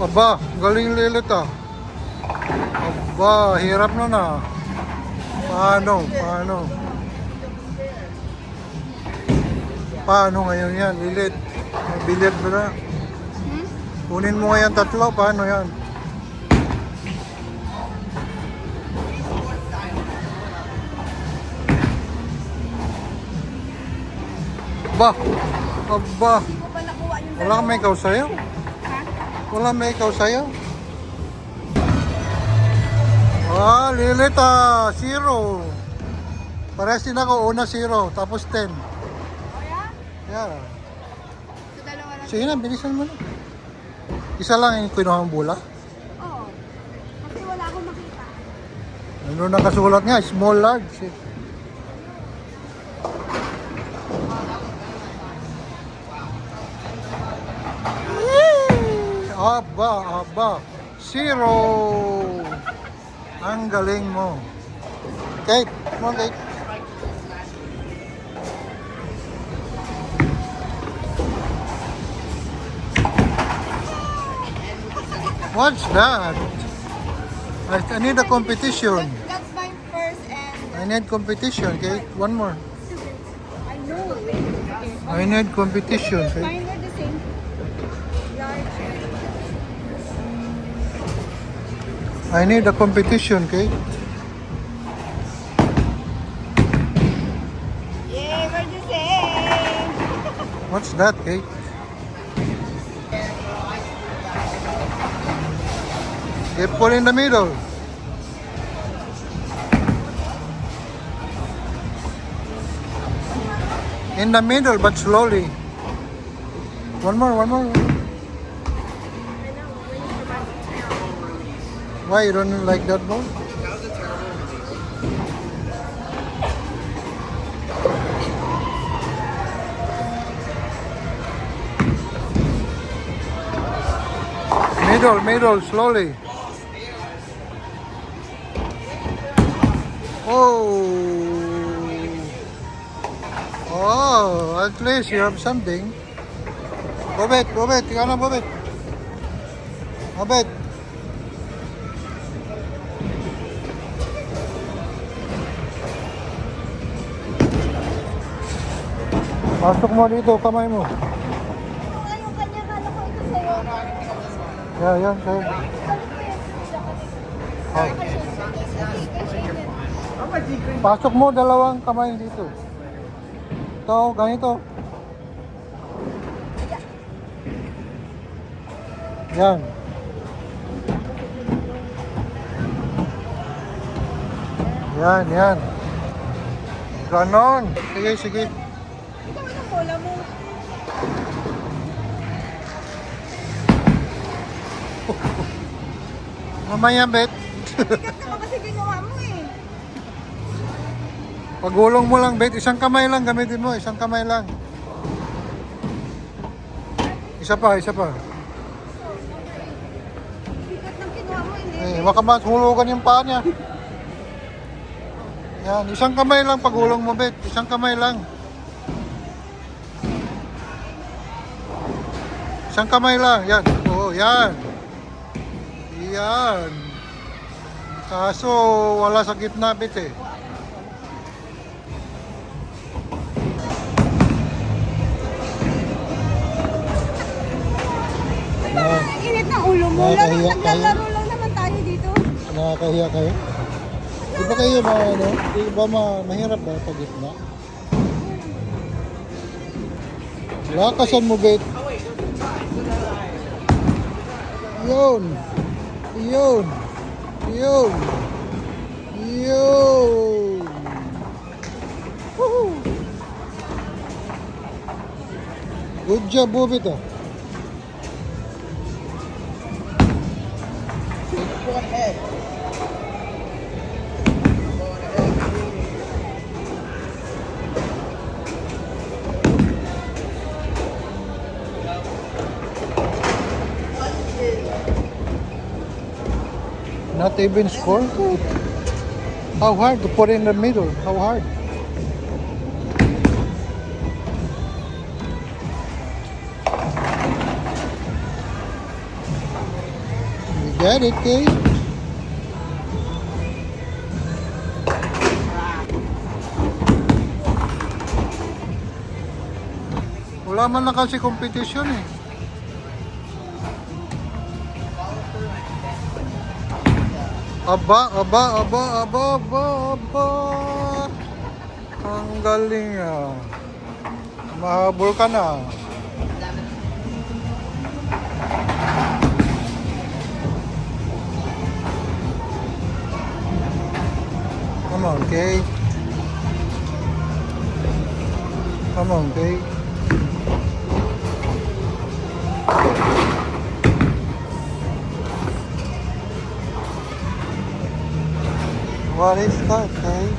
Aba, galing Lilit ah. Aba, hirap na na. Paano? Paano ngayon yan, Lilit? Bilid mo na. Kunin mo ngayon tatlo, paano yan? Aba. Wala kang may ikaw sa'yo? Wala may ikaw sa'yo? Lilit ah, 0. Parehas din ako, una 0, tapos 10. Yeah. Sige na, bilisan mo na. Isa lang yung kinuha mong bola? Oo. Kasi wala akong makita. Ano nakasulat nga, small, large. Aba. 0. Ang galing mo. Kate, come on Kate. What's that? I need a competition. That's my first and... I need competition, Kate. One more. I know. I need competition, Kate. Mine were the same. Large. I need a competition, Kate. Yay, we're the same. What's that, Kate? Okay, pull in the middle. In the middle, but slowly. One more. Why you don't like that ball? Middle, slowly. Oh, at least you have something. Bobet, ikaw na Bobet. Pasok mo dito, kamay mo. Yung kanya, kala ko ito sa'yo. Yan, sa'yo. Oh. Pasok mo dalawang kamay dito. Ito, ganito. Yan. Yan. Ganon. Sige. Ikaw ang bola mo. Mamaya, Bet. Bigat naman kasi ginawa mo eh. Pagulong mo lang, Bet. Isang kamay lang gamitin mo. Isang kamay lang. Isa pa. Bigat ng kinuha mo eh. Baka mahulugan yung paa niya. Yan. Isang kamay lang pagulong mo, Bet. Isang kamay lang. Isang kamay lang. Yan. Oo, yan. Yan. Kaso, wala sa gitna, Bet eh. Ang init ng ulo mo. Naglalaro lang naman tayo dito. Nakakahiya kayo? Di ba kayo di ba mahirap ba pag gitna? Lakasan mo, Bet. Yun. Woohoo. Good job, Bobit ah. Not even score? How hard to put in the middle? How hard? Get it, Kate? Wala man lang kasi competition eh. Aba, aba, aba, aba, aba, aba. Ang galing ah. Mahabol ka na. Come on, Kate. Come on, Kate. What is that, Kate?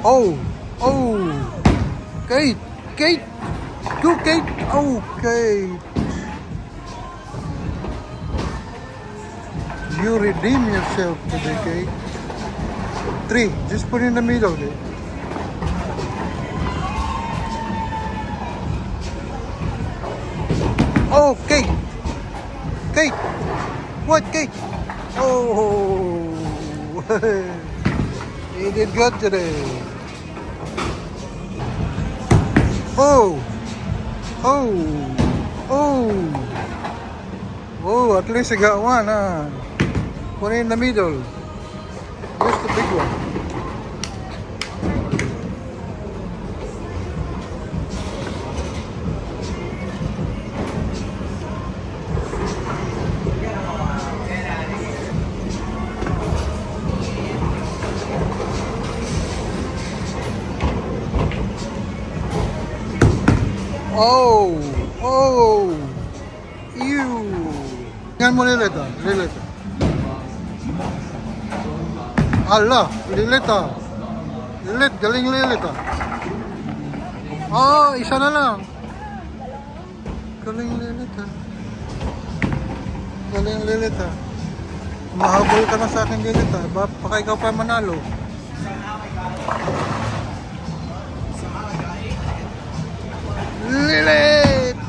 Oh, oh, Kate, Kate, go Kate, oh Kate. You redeem yourself today, Kate. 3, just put in the middle, Kate. Oh, Kate, Kate, what Kate? Oh, you did good today. Oh! Oh! Oh! Oh, at least I got one, ah. Put it in the middle. Just the big one. Oh! Oh! Ew! Tingnan mo Lilit ah. Lilit. Ala! Lilit ah. Lilit. Galing Lilit ah. Oh! Isa na lang. Galing Lilit ah. Galing Lilit ah. Mahabol ka na sa akin Lilit ah. Baka ikaw pa manalo. Lilit!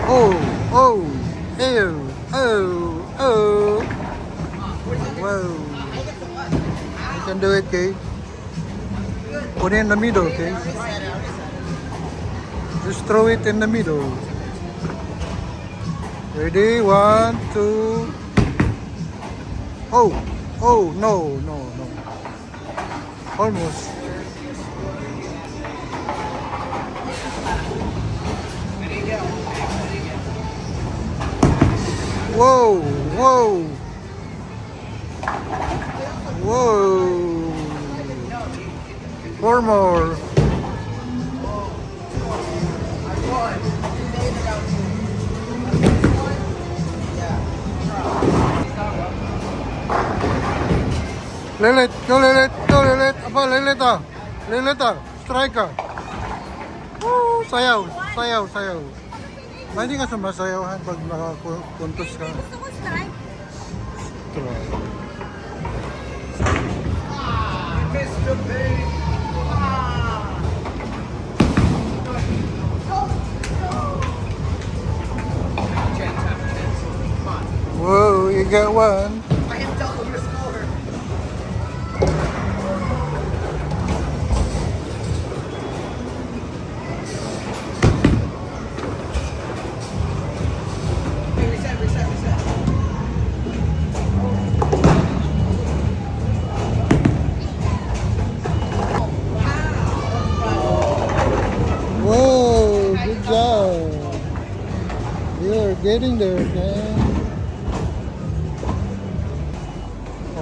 Oh, oh, ew, oh, oh. Wow. You can do it, Kate. Put it in the middle, Kate. Just throw it in the middle. Ready? 1, 2. Oh, oh, no, no, no. Almost. Whoa, whoa. Whoa. 4 more. Lilit, go Lilit, go Lilit. Apa, Lilit ah. Lilit ah. Striker. Woo, sayaw, sayaw, sayaw. Hindi ka sumasayaw ha, pag nakakuntos ka. Gusto ko strike. Strike. Mr. Big. Whoa, you got one. I can double your score. Reset, reset, reset. Whoa, good job. You're getting there, man.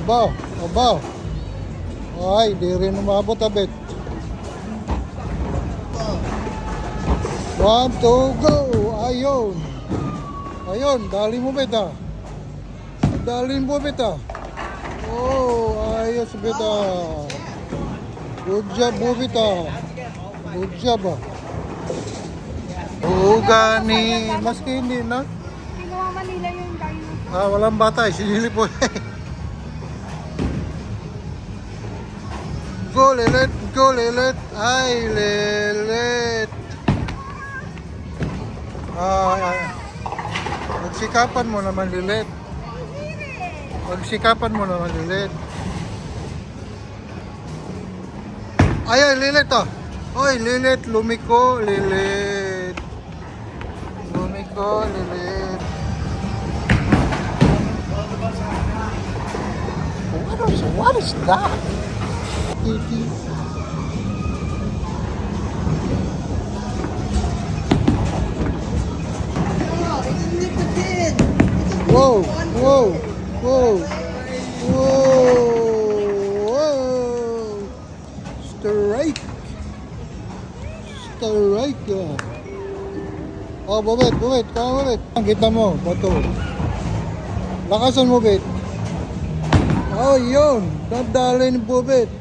aba, aba. Ay, di rin umabot abit. 1, 2, go! Ayun. Ayun, dali mo beta. Dali mo beta. Oh, ayos beta. Good job mo beta. Good job ah. Oo, gani. Maski hindi na. Kinuha Manila yung dino. Walang bata eh. Sinili po eh. Go, Lilit. Go, Lilit. Ay, Lilit. Magsikapan mo naman, Lilit. Magsikapan mo naman, Lilit. Ay, Lilit ah. Oy, Lilit. Lumiko, Lilit. Lumiko, Lilit. What is that? Kitty. Whoa, whoa, whoa, whoa, whoa. Strike. Strike. Oh, bubit, bubit. Kaya bubit. Kita mo, bato. Lakasan mo, bit. Oh, yun. Dadali ni bubit.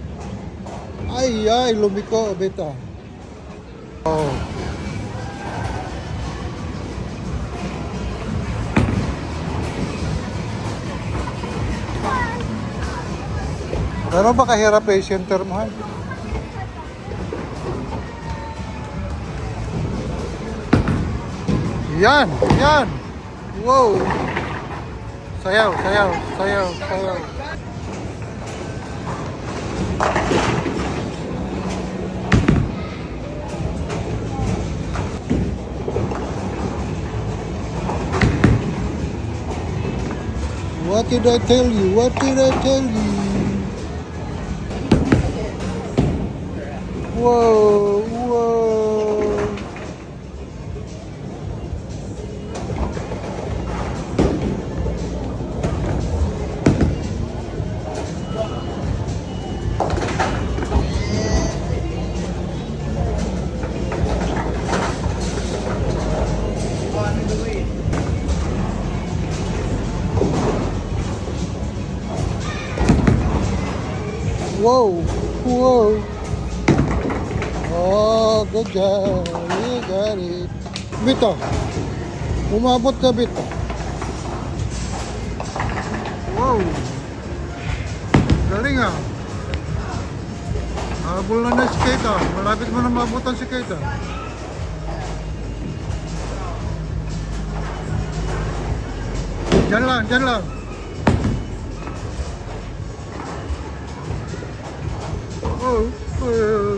Ay, ay, lumiko, bita. Oh. Gano'n ba kahirap eh, center mo? Yan, yan. Wow. Sayaw, sayaw, sayaw, sayaw. What did I tell you? What did I tell you? Whoa, whoa. Whoa, whoa. Oh, good job. You got it. Bito. Umabot ka, Bito. Wow. Galing ah. Habol na na si Keita. Malapit mo na mabutan si Keita. Diyan lang, diyan lang. Oh, oh.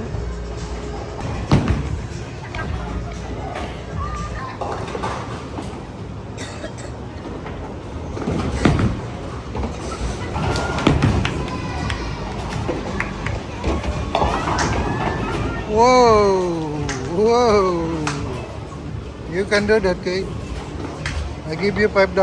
Whoa, whoa. You can do that, Kate. I give you $5.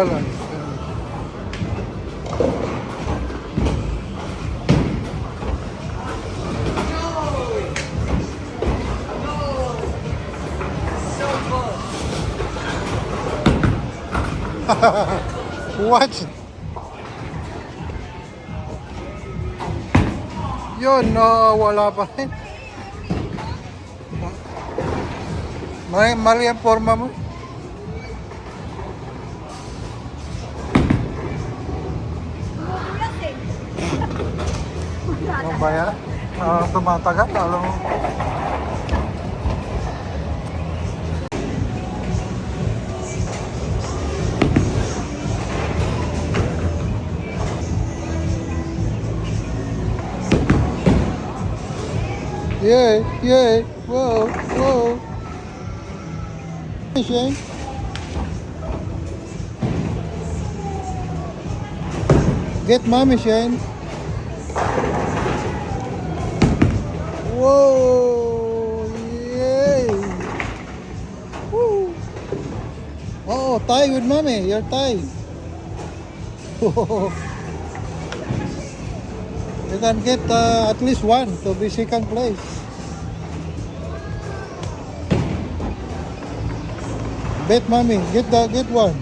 What? Yun, no, wala pa rin. Mali ang forma mo. Bumubulas eh. Mabaya? Tumatagal, alam mo. Yeah, yeah, whoa, whoa. Hey, Shane. Get mommy, Shane. Whoa, yay. Woo. Oh, tie with mommy, you're tied. You can get at least one to be second place. Bet mommy, get one.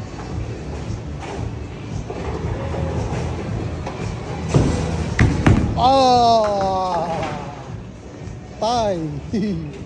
Ah, tie.